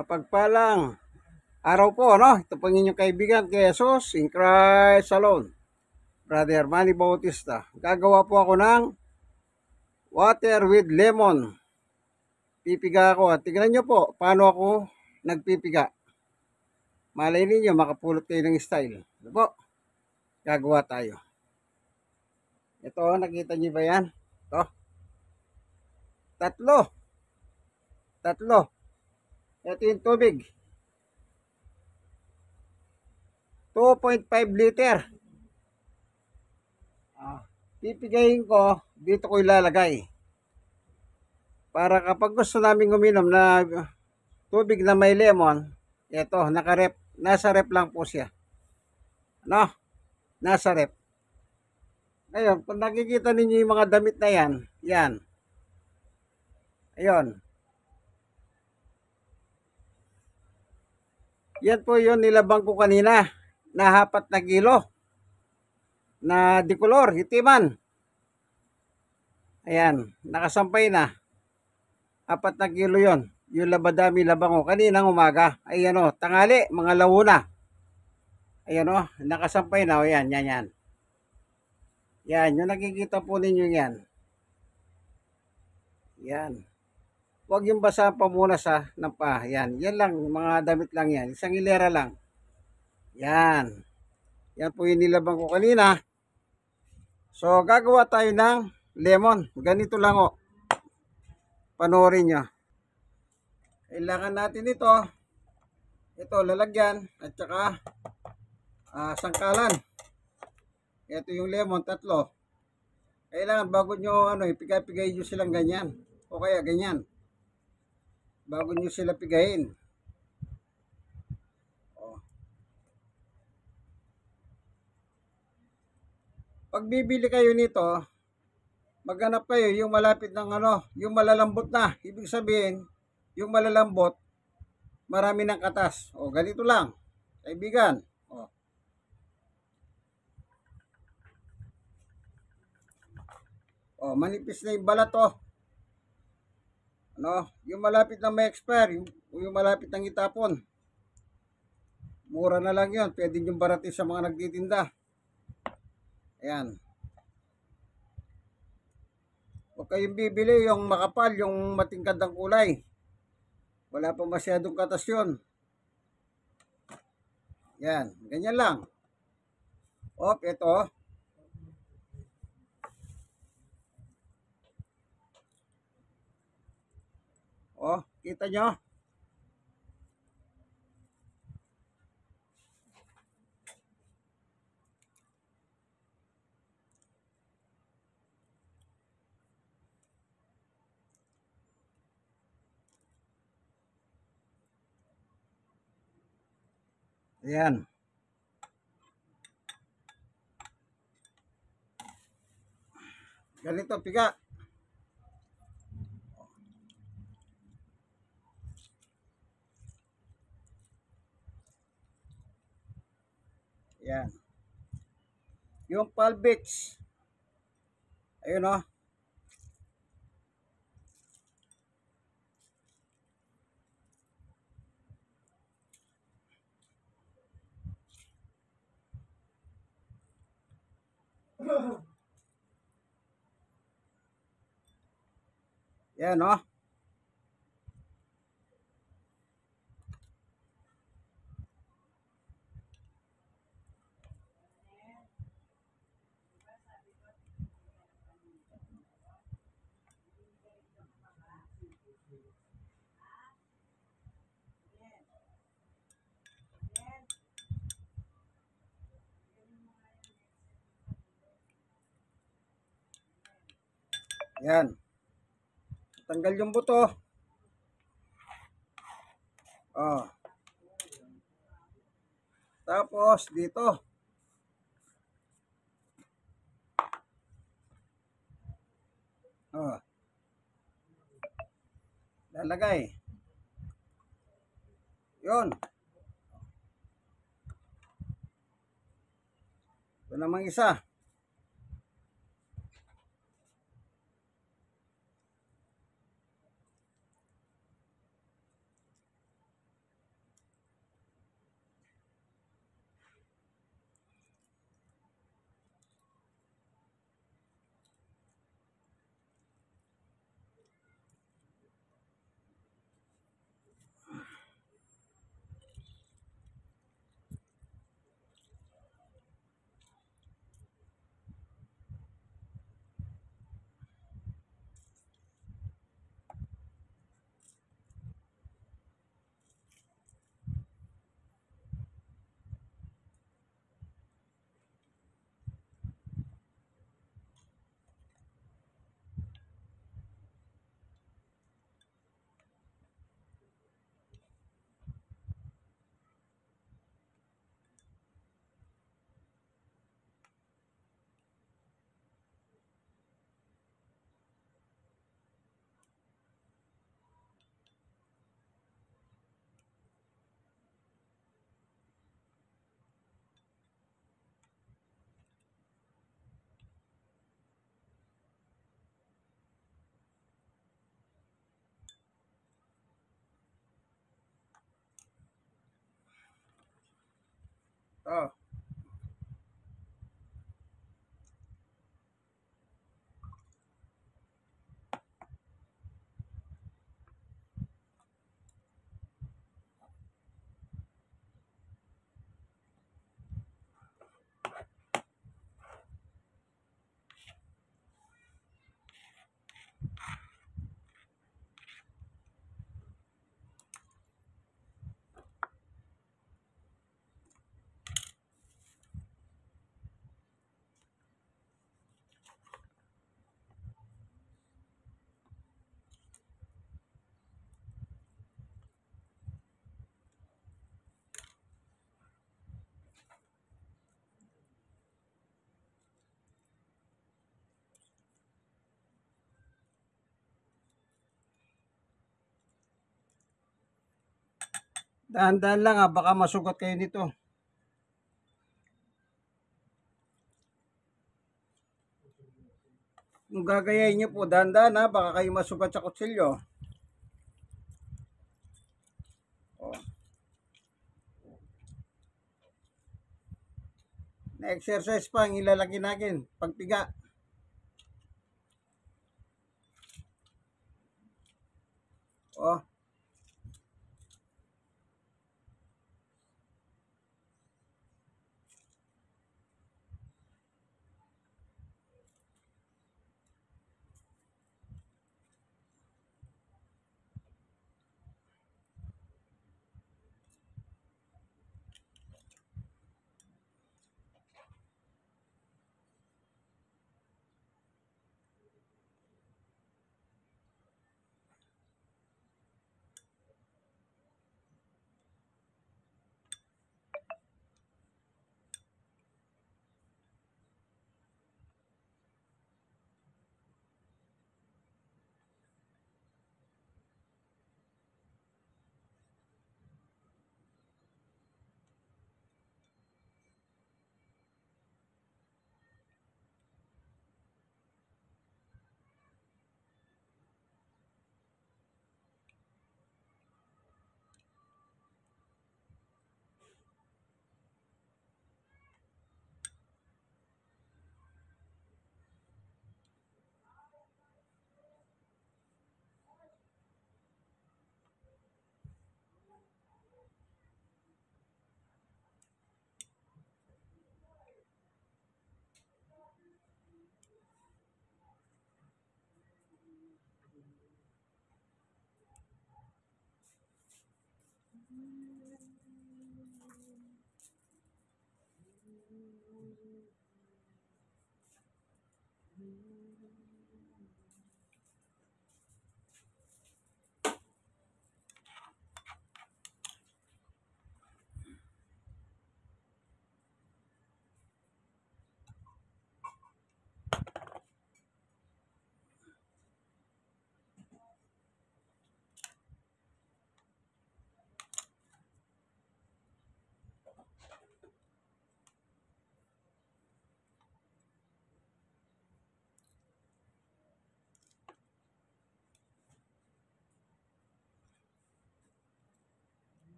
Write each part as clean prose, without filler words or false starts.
Mapagpalang araw po, no? Ito po ang inyong kaibigan kay Jesus in Christ alone. Brother Manny Bautista. Gagawa po ako ng water with lemon. Pipiga ako. At tignan nyo po paano ako nagpipiga. Malay ninyo, makapulot kayo ng style. Ano po? Gagawa tayo. Ito, nakita nyo ba yan? Ito. Tatlo. Ito yung tubig. 2.5 liter. Pipigayin ko, dito ko ilalagay. Para kapag gusto namin uminom na tubig na may lemon, ito, nakarep, nasa rep lang po siya. No? Nasa rep. Ngayon, kung nakikita ninyo yung mga damit na yan, yan. Ayun. Yan po yun nilabang ko kanina na 4 kilo na dikolor, hitiman. Ayan, nakasampay na. 4 kilo yon. Yung labadami labang ko kaninang umaga. Ayan o, tangali, mga lawuna. Ayan o, nakasampay na. Ayan, yan. Yan, yung nakikita po ninyo yan. Yan. Huwag yung basa pa muna sa nampa. Yan, yan lang, mga damit lang yan. Isang hilera lang. Yan. Yan po yung nilabang ko kanina. So, gagawa tayo ng lemon. Ganito lang o. Panoorin nyo. Kailangan natin ito. Ito, lalagyan. At saka, sangkalan. Ito yung lemon, 3. Kailangan bago nyo, ipigay-pigay nyo silang ganyan. O kaya ganyan. Bago nyo sila pigayin. Pag bibili kayo nito, maghanap kayo yung malapit ng yung malalambot na. Ibig sabihin, yung malalambot, marami ng katas. O, ganito lang. Kaibigan. O, manipis na yung balat yung malapit na may expire, yung malapit ng itapon. Mura na lang yun. Pwede nyo baratin sa mga nagtitinda. Ayan. Huwag kayong bibili yung makapal, yung matingkad ng kulay. Wala pa masyadong katas yun. Yan, ganyan lang. Ito. Kita nyo? Ayan. Ganito, piga. Ayan. Yung Palbix. Ayun o. Yan o. Yan. Tanggal yung buto. Tapos dito. Lalagay. Yun. Ito namang isa. Oh. Dahan-dahan lang ha, baka masugat kayo nito. Kung gagayahin nyo po, dahan-dahan ha, baka kayo masugat sa kutsilyo. Oh. Na-exercise pa ang ilalagay natin, pagpiga. Oh.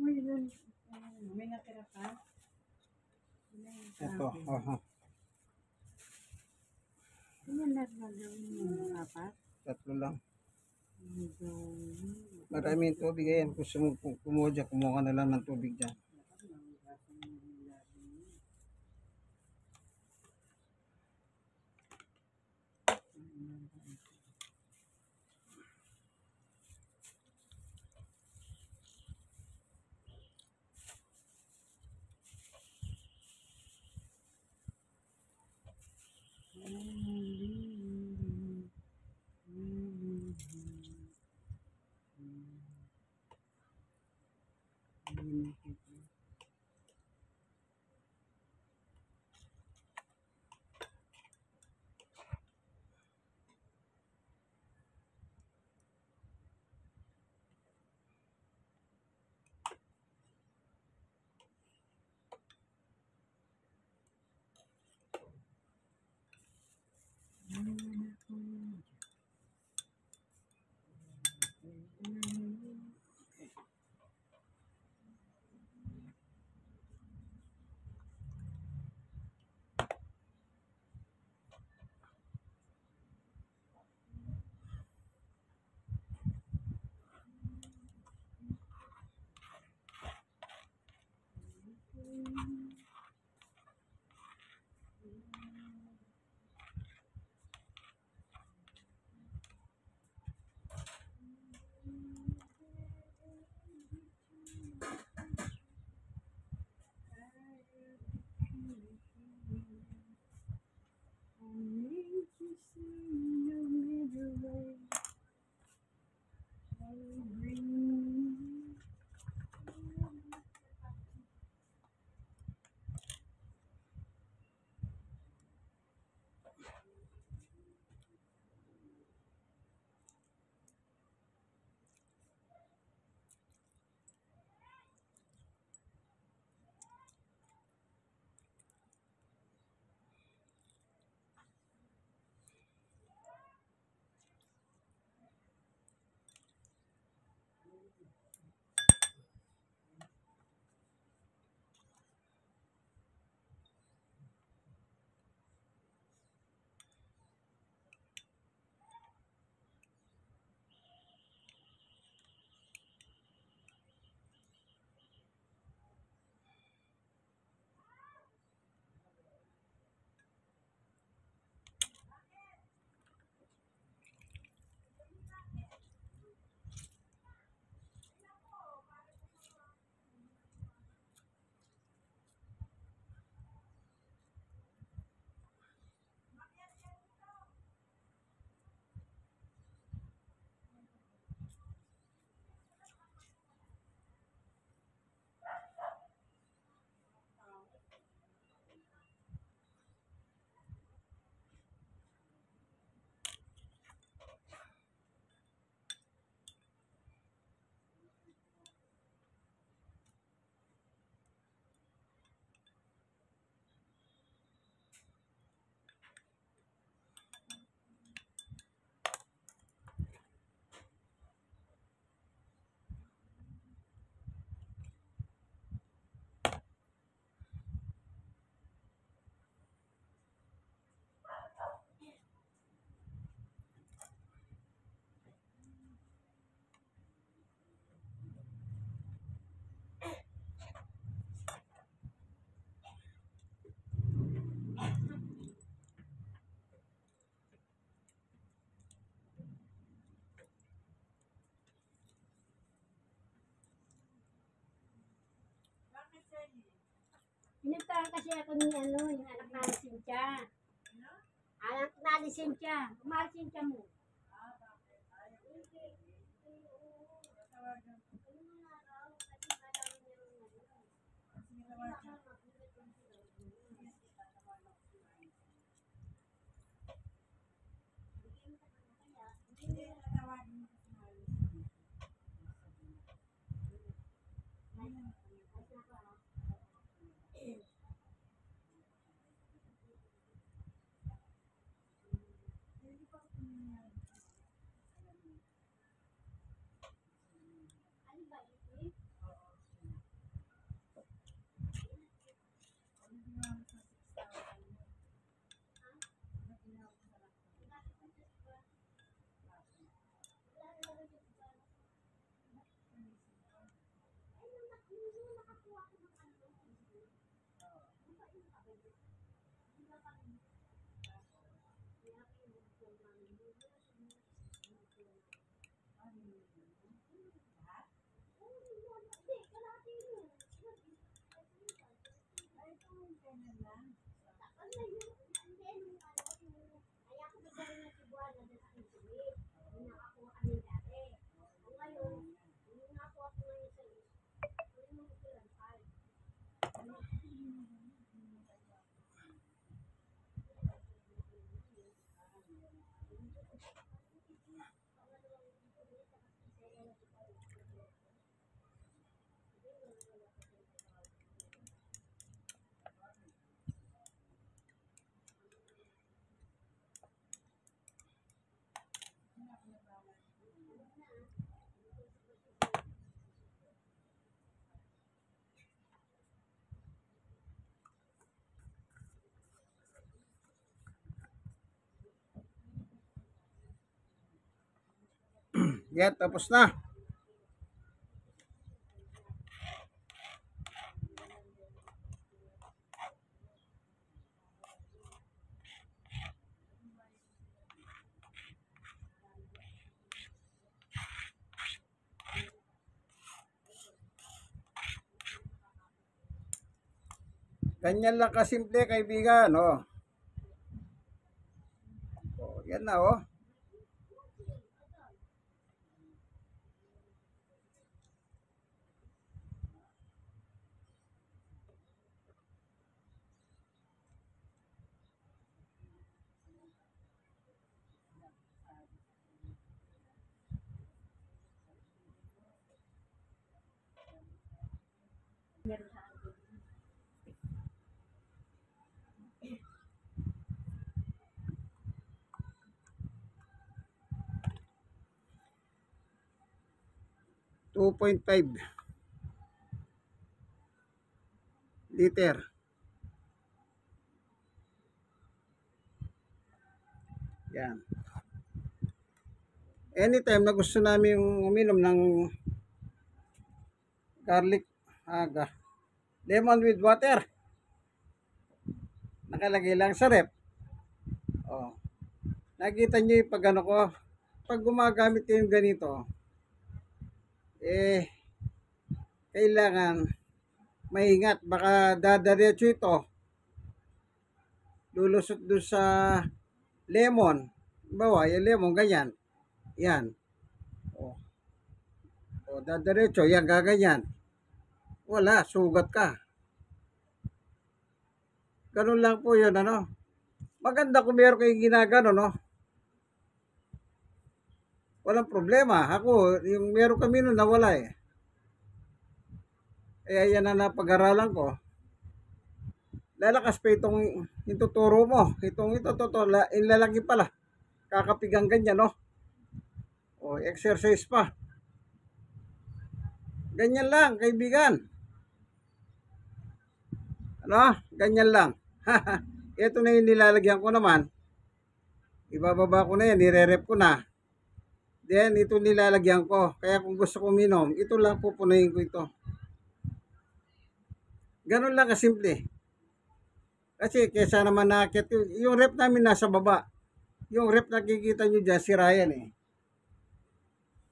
May natira pa? Ito. Oh. Ano na gagawin mo? Apat? Tatlo lang. Medyo... Maraming tubig ayan. Kung kumuha dyan, kumuha ka na lang ng tubig dyan. Pinuntahan kasi ako ni ano, yung anak na Cynthia. Anak na Cynthia. Kumari Cynthia mo. Yan, tapos na. Ganyan lang kasimple, kaibigan, oh. Oh, yan na, oh. Meron sa akin. 2.5 liter. Yan. Anytime na gusto namin uminom ng garlic, lemon with water, nakalagay lang sa rep. Oh. Nakita nyo yung pag ano ko, pag gumagamit kayo yung ganito, kailangan maingat, baka dadaretso ito lulusot doon sa lemon. Bawa, yung lemon ganyan. Yan. O dadaretso, yan gaganyan. Wala, sugat ka. Ganun lang po yun, ano. Maganda kung meron kayong ginagano, no. Walang problema. Ako, yung meron kami nun nawala eh. Yan na napag-aralan ko. Lalakas pa itong ituturo mo. Itong ilalagay pala. Kakapigang ganyan, no. O, exercise pa. Ganyan lang, kaibigan. Ano? Ganyan lang. Ito na yung nilalagyan ko naman. Ibababa ko na yan, nire-rep ko na. Then, ito nilalagyan ko. Kaya kung gusto ko uminom, ito lang pupunuin ko ito. Ganun lang kasimple. Kasi kesa naman nakakit, yung rep namin nasa baba. Yung rep nakikita nyo dyan, si Ryan eh.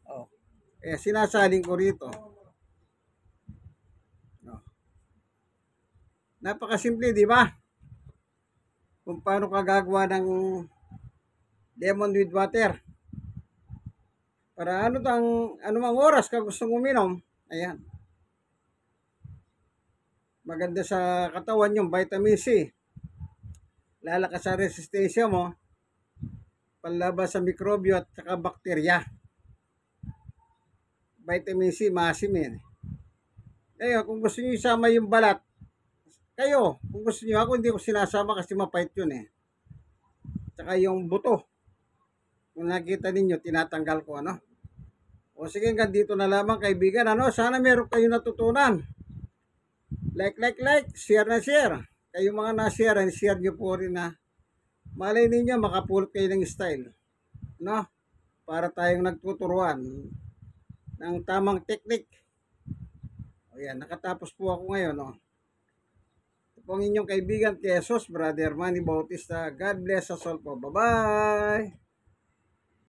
Oh. Sinasaling ko rito. Oh. Napakasimple, di ba? Kung paano ka gagawa ng lemon with water. Para anumang oras ka gustong uminom, ayan. Maganda sa katawan yung vitamin C. Lalakas sa resistensya mo, panlaban sa mikrobyo at saka bakterya. Vitamin C, maasim yan. Kaya kung gusto niyo isama yung balat, kayo, kung gusto niyo, ako hindi ko sinasama kasi mapait yun eh. Tsaka yung buto. Kung nakita ninyo, tinatanggal ko, ano. O sige, hanggang dito na lamang kaibigan, ano. Sana meron kayo natutunan. Like, share na share. Kayo mga na-share, and share nyo po rin na malay ninyo, makapulot kayo ng style. No? Para tayong nagtuturuan ng tamang teknik. O yan, nakatapos po ako ngayon, no. Ito po ang inyong kaibigan, Jesus, Brother Manny Bautista. God bless us all po. Bye-bye!